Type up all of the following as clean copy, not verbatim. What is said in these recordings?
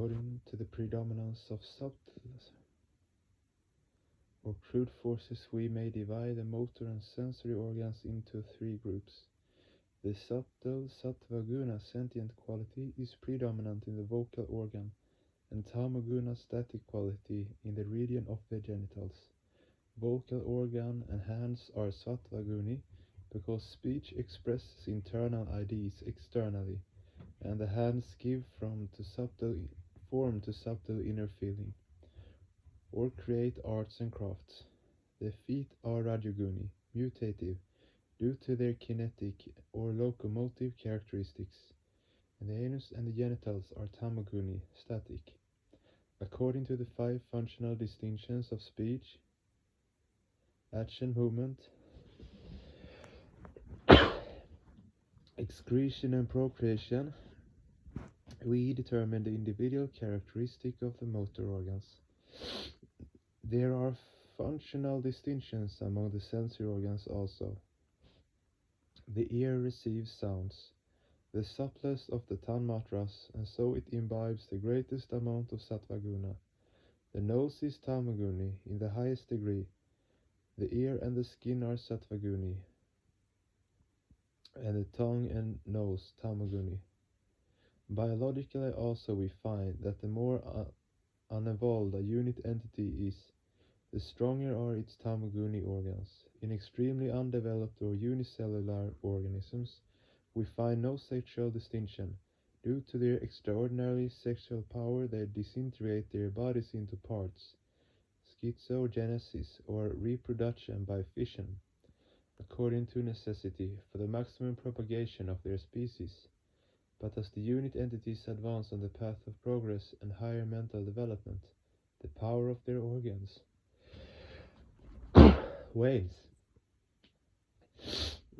According to the predominance of subtle or crude forces, we may divide the motor and sensory organs into three groups. The subtle sattva guna sentient quality is predominant in the vocal organ, and tamaguna static quality in the region of the genitals. Vocal organ and hands are sattva guni because speech expresses internal ideas externally, and the hands give form to subtle inner feeling, or create arts and crafts. The feet are rajoguni, mutative, due to their kinetic or locomotive characteristics, and the anus and the genitals are tamaguni, static. According to the 5 functional distinctions of speech, action, movement, excretion and procreation, we determine the individual characteristic of the motor organs. There are functional distinctions among the sensory organs also. The ear receives sounds, the subtlest of the tanmatras, and so it imbibes the greatest amount of sattvaguna. The nose is tamaguni in the highest degree. The ear and the skin are sattvaguni, and the tongue and nose tamaguni. Biologically also we find that the more unevolved a unit entity is, the stronger are its tamaguni organs. In extremely undeveloped or unicellular organisms, we find no sexual distinction. Due to their extraordinary sexual power, they disintegrate their bodies into parts, schizogenesis, or reproduction by fission, according to necessity, for the maximum propagation of their species. But as the unit entities advance on the path of progress and higher mental development, the power of their organs wanes,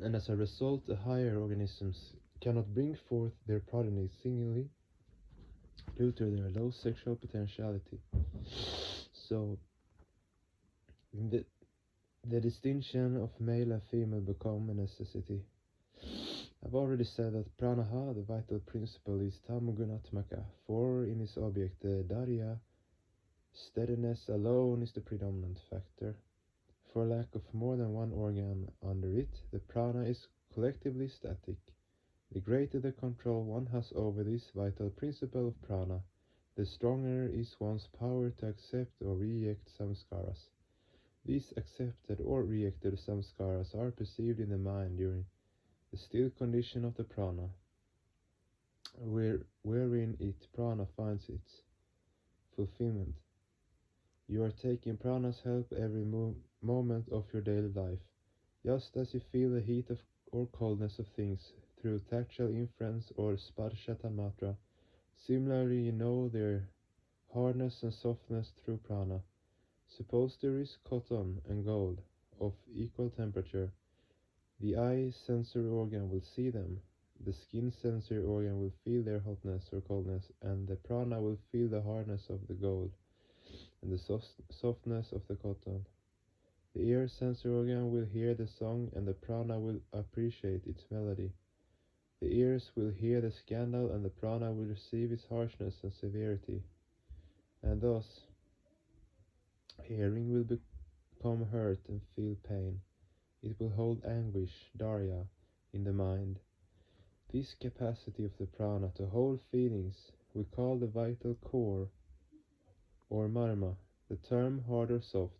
and as a result the higher organisms cannot bring forth their progeny singly due to their low sexual potentiality. So the distinction of male and female become a necessity. I've already said that pranaha, the vital principle, is tamagunatmaka, for in its object the dharya, steadiness alone, is the predominant factor. For lack of more than one organ under it, the prana is collectively static. The greater the control one has over this vital principle of prana, the stronger is one's power to accept or reject samskaras. These accepted or rejected samskaras are perceived in the mind during the still condition of the prana, wherein prana finds its fulfillment. You are taking prana's help every moment of your daily life, just as you feel the heat or coldness of things through tactile inference or sparsha tanmatra. Similarly, you know their hardness and softness through prana. Suppose there is cotton and gold of equal temperature. The eye sensory organ will see them, the skin sensory organ will feel their hotness or coldness, and the prana will feel the hardness of the gold and the softness of the cotton. The ear sensory organ will hear the song, and the prana will appreciate its melody. The ears will hear the scandal, and the prana will receive its harshness and severity. And thus, hearing will become hurt and feel pain. It will hold anguish, dharya, in the mind. This capacity of the prana to hold feelings we call the vital core, or marma, the term hard or soft,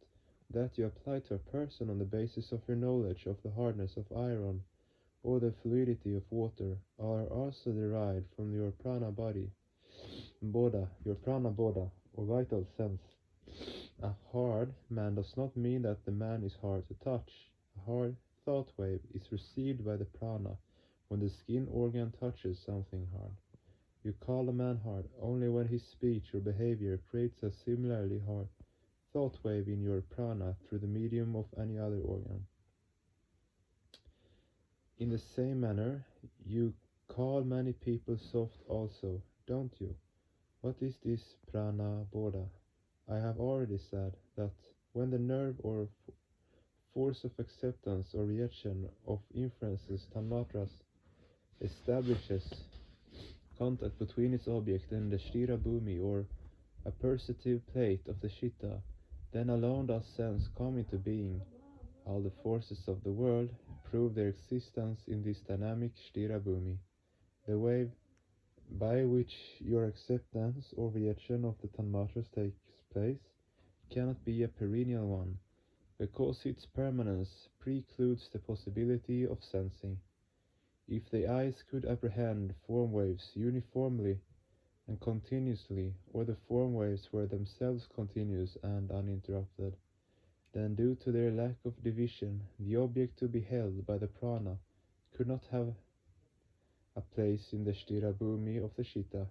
that you apply to a person on the basis of your knowledge of the hardness of iron or the fluidity of water, are also derived from your prana body, bodha, your prana bodha, or vital sense. A hard man does not mean that the man is hard to touch. A hard thought wave is received by the prana when the skin organ touches something hard. You call a man hard only when his speech or behavior creates a similarly hard thought wave in your prana through the medium of any other organ. In the same manner, you call many people soft also, don't you? What is this prana bodha? I have already said that when the nerve or force of acceptance or reaction of inferences tanmatras establishes contact between its object and the Sthira Bhumi, or a perceptive plate of the Chitta, then alone does sense come into being. All the forces of the world prove their existence in this dynamic Sthira Bhumi. The wave by which your acceptance or reaction of the Tanmatras takes place cannot be a perennial one, because its permanence precludes the possibility of sensing. If the eyes could apprehend form waves uniformly and continuously, or the form waves were themselves continuous and uninterrupted, then due to their lack of division, the object to be held by the prana could not have a place in the Sthira Bhumi of the Chitta.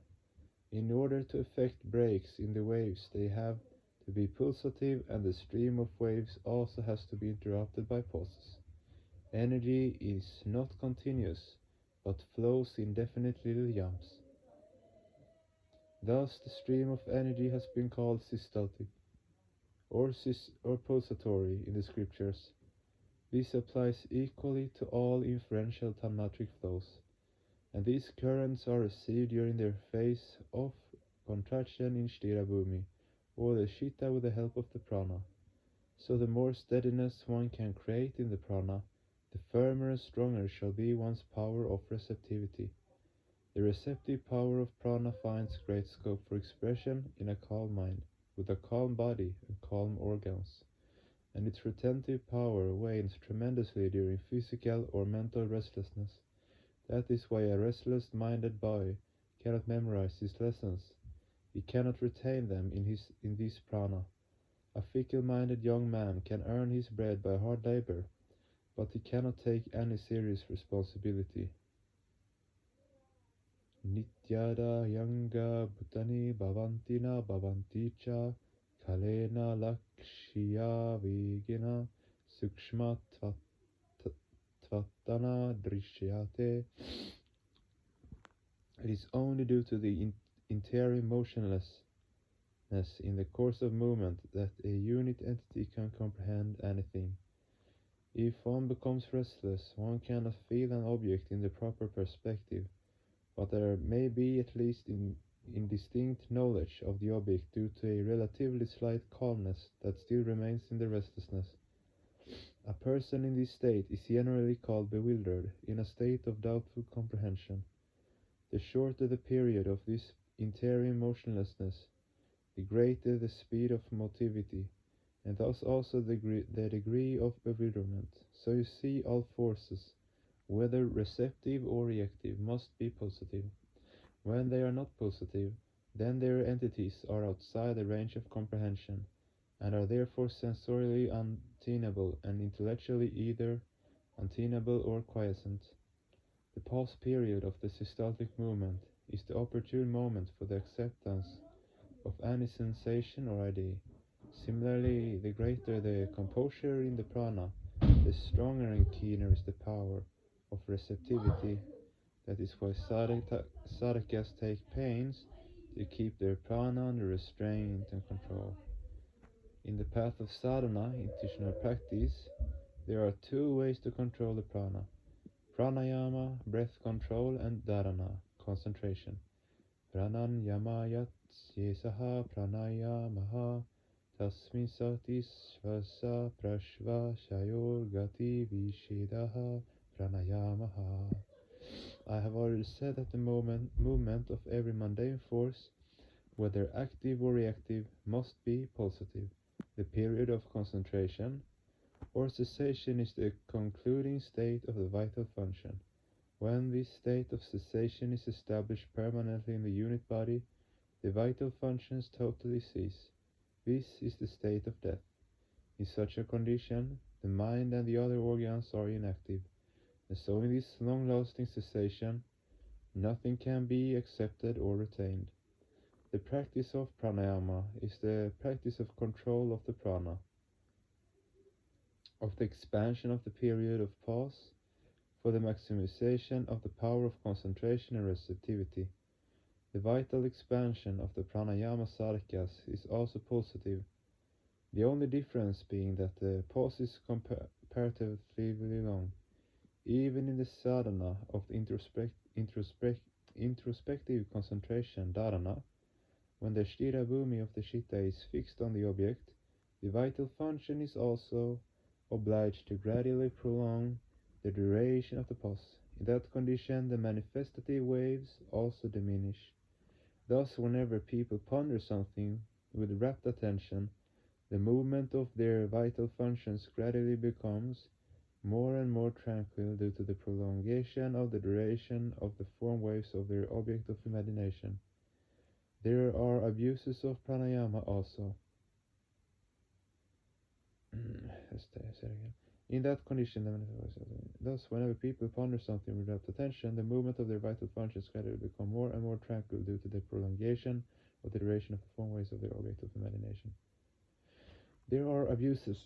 In order to effect breaks in the waves, they have to be pulsative, and the stream of waves also has to be interrupted by pauses. Energy is not continuous, but flows in definite little jumps. Thus the stream of energy has been called systolic or pulsatory in the scriptures. This applies equally to all inferential tanmatric flows, and these currents are received during their phase of contraction in Sthira Bhumi, or the Chitta, with the help of the prana. So the more steadiness one can create in the prana, the firmer and stronger shall be one's power of receptivity. The receptive power of prana finds great scope for expression in a calm mind, with a calm body and calm organs, and its retentive power wanes tremendously during physical or mental restlessness. That is why a restless-minded boy cannot memorize his lessons. He cannot retain them in this prana. A fickle-minded young man can earn his bread by hard labor, but he cannot take any serious responsibility. Nityada yanga bhutani bhavantina bhavanticha kalena lakshya vigina sukshma tvatana drishyate. It is only due to the interim motionlessness in the course of movement that a unit entity can comprehend anything. If one becomes restless, one cannot feel an object in the proper perspective, but there may be at least indistinct knowledge of the object due to a relatively slight calmness that still remains in the restlessness. A person in this state is generally called bewildered, in a state of doubtful comprehension. The shorter the period of this interim motionlessness, the greater the speed of motivity, and thus also the degree of bewilderment. So you see, all forces, whether receptive or reactive, must be positive. When they are not positive, then their entities are outside the range of comprehension, and are therefore sensorially untenable, and intellectually either untenable or quiescent. The pause period of the systolic movement is the opportune moment for the acceptance of any sensation or idea. Similarly, the greater the composure in the prana, the stronger and keener is the power of receptivity. That is why sadhakas take pains to keep their prana under restraint and control. In the path of sadhana, intentional practice, there are two ways to control the prana: pranayama, breath control, and dharana, concentration. Pranayama yesaha pranayamaha tasmin sati svasa prashva shayor gati vishedaha pranayamaha. I have already said that the movement of every mundane force, whether active or reactive, must be pulsative. The period of concentration or cessation is the concluding state of the vital function. When this state of cessation is established permanently in the unit body, the vital functions totally cease. This is the state of death. In such a condition, the mind and the other organs are inactive, and so in this long-lasting cessation, nothing can be accepted or retained. The practice of pranayama is the practice of control of the prana, of the expansion of the period of pause, for the maximization of the power of concentration and receptivity. The vital expansion of the pranayama sadhakas is also pulsative, the only difference being that the pause is comparatively long. Even in the sadhana of the introspective concentration, dharana, when the sthira bhumi of the chitta is fixed on the object, the vital function is also obliged to gradually prolong the duration of the pause. In that condition, the manifestative waves also diminish. Thus, whenever people ponder something with rapt attention, the movement of their vital functions gradually becomes more and more tranquil due to the prolongation of the duration of the form waves of their object of imagination. There are abuses of pranayama also. Let's say it again. In that condition, thus, whenever people ponder something with rapt attention, the movement of their vital functions gradually become more and more tranquil due to the prolongation of the duration of the form waves of their object of imagination. There are abuses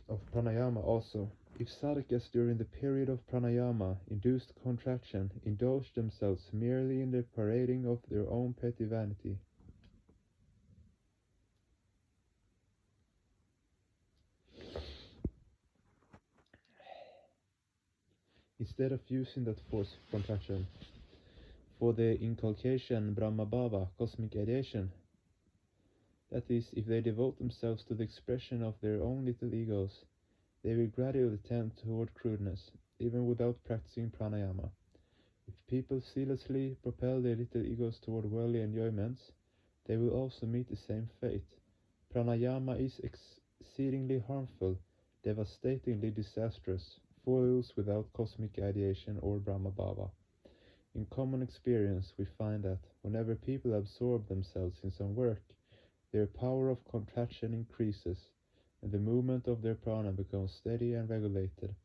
of pranayama also. If sadhakas during the period of pranayama induced contraction indulge themselves merely in the parading of their own petty vanity, instead of using that force of contraction for the inculcation brahmabhava, cosmic ideation, that is, if they devote themselves to the expression of their own little egos, they will gradually tend toward crudeness, even without practicing pranayama. If people zealously propel their little egos toward worldly enjoyments, they will also meet the same fate. Pranayama is exceedingly harmful, devastatingly disastrous for those without cosmic ideation or brahmabhava. In common experience, we find that whenever people absorb themselves in some work, their power of contraction increases, and the movement of their prana becomes steady and regulated.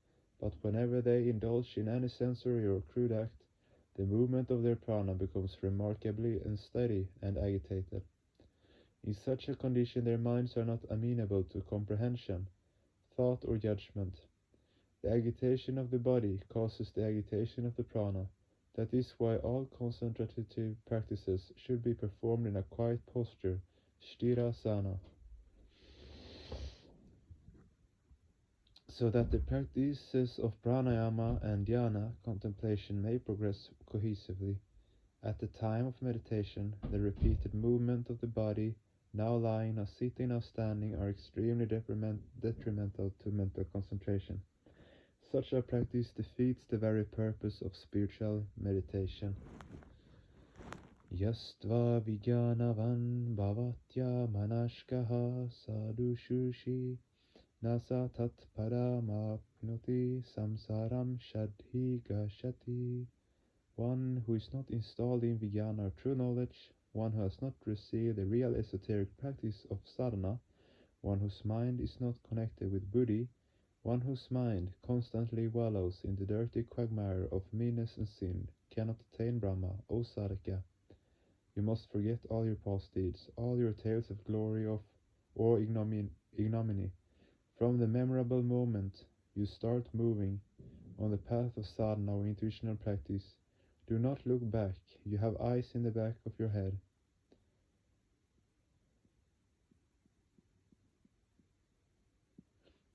But whenever they indulge in any sensory or crude act, the movement of their prana becomes remarkably unsteady and agitated. In such a condition, their minds are not amenable to comprehension, thought, or judgment. The agitation of the body causes the agitation of the prana. That is why all concentrative practices should be performed in a quiet posture, shtirasana, so that the practices of pranayama and dhyana contemplation may progress cohesively. At the time of meditation, the repeated movement of the body, now lying, now sitting, now standing, are extremely detrimental to mental concentration. Such a practice defeats the very purpose of spiritual meditation. Yastva vijnanavan bhavatya manashkaha sadhushushi nasa tat paramapnoti samsaram shadhi gashati. One who is not installed in vijnana or true knowledge, one who has not received the real esoteric practice of sadhana, one whose mind is not connected with buddhi, one whose mind constantly wallows in the dirty quagmire of meanness and sin, cannot attain Brahma, O Sadhaka. You must forget all your past deeds, all your tales of glory or ignominy. From the memorable moment you start moving on the path of sadhana or intuitional practice, do not look back. You have eyes in the back of your head.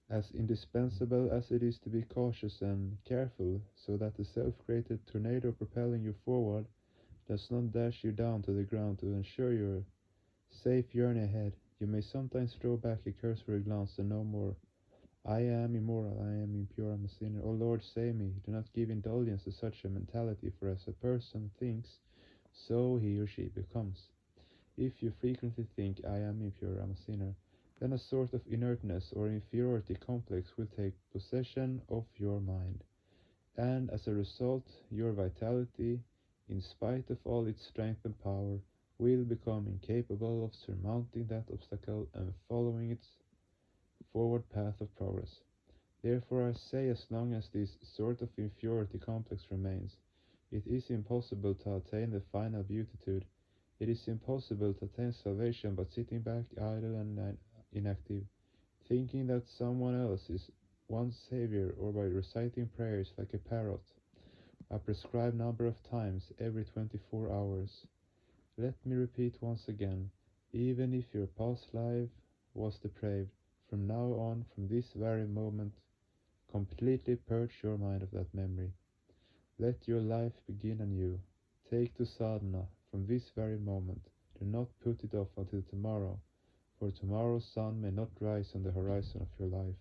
As indispensable as it is to be cautious and careful, so that the self-created tornado propelling you forward does not dash you down to the ground to ensure your safe journey ahead, you may sometimes throw back a cursory glance and no more. I am immoral, I am impure, I am a sinner. O Lord, save me. Do not give indulgence to such a mentality, for as a person thinks, so he or she becomes. If you frequently think, I am impure, I am a sinner, then a sort of inertness or inferiority complex will take possession of your mind, and as a result, your vitality, in spite of all its strength and power, will become incapable of surmounting that obstacle and following its forward path of progress. Therefore I say, as long as this sort of inferiority complex remains, it is impossible to attain the final beatitude. It is impossible to attain salvation by sitting back idle and inactive, thinking that someone else is one's savior, or by reciting prayers like a parrot, a prescribed number of times every 24 hours. Let me repeat once again, even if your past life was depraved, from now on, from this very moment, completely purge your mind of that memory. Let your life begin anew. Take to sadhana from this very moment. Do not put it off until tomorrow, for tomorrow's sun may not rise on the horizon of your life.